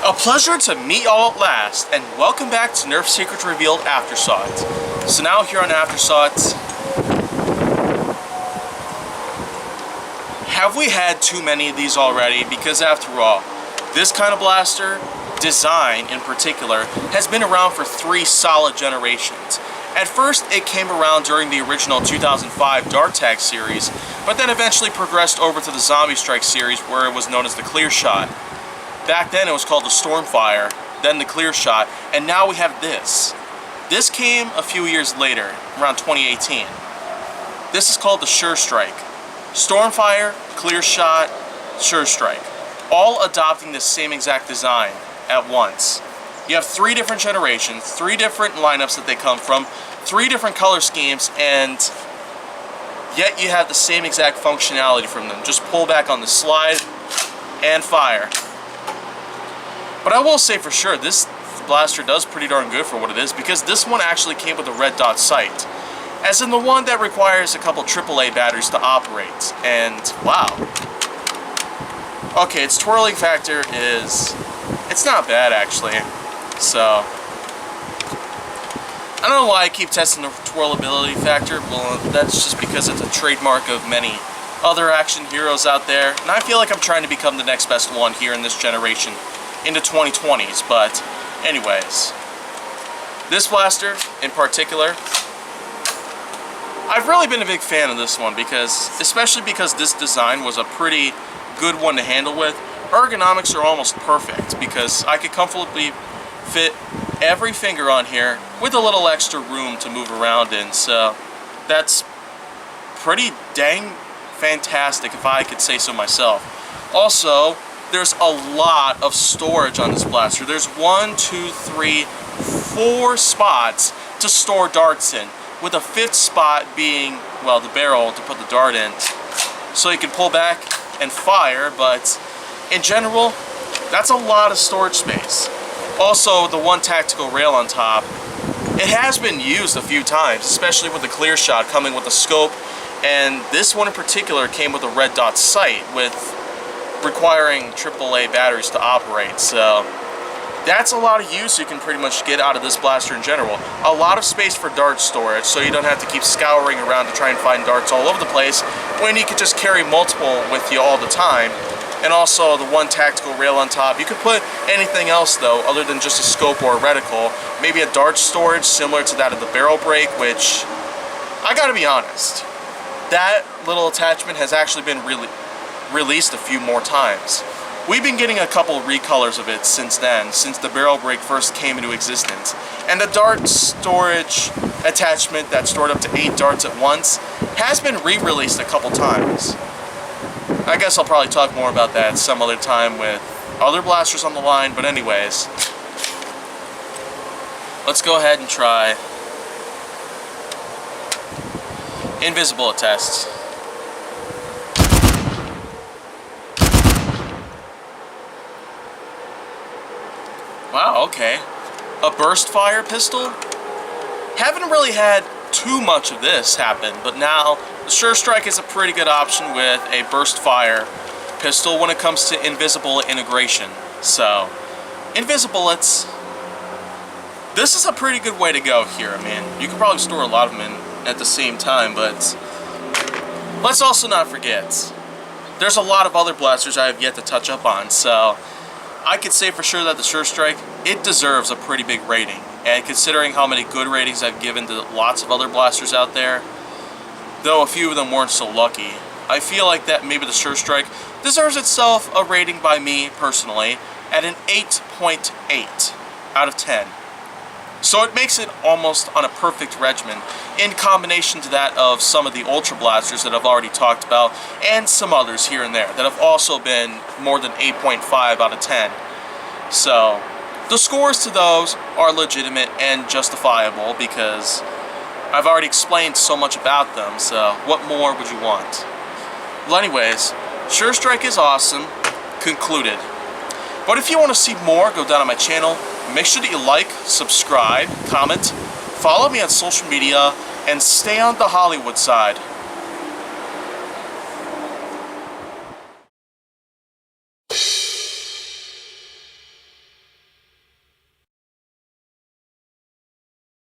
A pleasure to meet y'all at last, and welcome back to Nerf Secrets Revealed Aftersought. So now here on Aftersought, have we had too many of these already? Because after all, this kind of blaster, design in particular, has been around for 3 solid generations. At first, it came around during the original 2005 Dart Tag series, but then eventually progressed over to the Surestrike series where it was known as the Clear Shot. Back then it was called the Stormfire, then the Clear Shot, and now we have this. This came a few years later, around 2018. This is called the Surestrike. Stormfire, Clear Shot, Surestrike, all adopting the same exact design at once. You have 3 different generations, 3 different lineups that they come from, 3 different color schemes, and yet you have the same exact functionality from them. Just pull back on the slide and fire. But I will say for sure, this blaster does pretty darn good for what it is, because this one actually came with a red dot sight, as in the one that requires a couple AAA batteries to operate. And wow. Okay, its twirling factor it's not bad actually. So I don't know why I keep testing the twirlability factor. Well, that's just because it's a trademark of many other action heroes out there, and I feel like I'm trying to become the next best one here in this generation into 2020s. But anyways, this blaster in particular, I've really been a big fan of this one, especially because this design was a pretty good one to handle with. Ergonomics are almost perfect because I could comfortably fit every finger on here with a little extra room to move around in, so that's pretty dang fantastic if I could say so myself. Also, there's a lot of storage on this blaster. There's 1, 2, 3, 4 spots to store darts in, with a 5th spot being, well, the barrel to put the dart in, so you can pull back and fire. But in general, that's a lot of storage space. Also, the 1 tactical rail on top, it has been used a few times, especially with the Clear Shot coming with a scope, and this one in particular came with a red dot sight with requiring AAA batteries to operate. So that's a lot of use you can pretty much get out of this blaster in general. A lot of space for dart storage, so you don't have to keep scouring around to try and find darts all over the place, when you could just carry multiple with you all the time. And also the 1 tactical rail on top. You could put anything else though, other than just a scope or a reticle. Maybe a dart storage similar to that of the barrel brake, which, I gotta be honest, that little attachment has actually been released a few more times. We've been getting a couple recolors of it since then, since the barrel brake first came into existence. And the dart storage attachment that stored up to 8 darts at once has been re-released a couple times. I guess I'll probably talk more about that some other time with other blasters on the line, but anyways, let's go ahead and try invisible tests. Wow, okay. A burst fire pistol? Haven't really had too much of this happen, but now the Surestrike is a pretty good option with a burst fire pistol when it comes to invisible integration. So, invisible, this is a pretty good way to go here. I mean, you can probably store a lot of them in at the same time, but let's also not forget, there's a lot of other blasters I have yet to touch up on, so I could say for sure that the Surestrike, it deserves a pretty big rating. And considering how many good ratings I've given to lots of other blasters out there, though a few of them weren't so lucky, I feel like that maybe the Surestrike deserves itself a rating by me personally at an 8.8 out of 10. So it makes it almost on a perfect regimen, in combination to that of some of the Ultra Blasters that I've already talked about, and some others here and there that have also been more than 8.5 out of 10. So the scores to those are legitimate and justifiable because I've already explained so much about them, so what more would you want? Well, anyways, Surestrike is awesome. Concluded. But if you want to see more, go down on my channel. Make sure that you like, subscribe, comment, follow me on social media, and stay on the Hollywood side.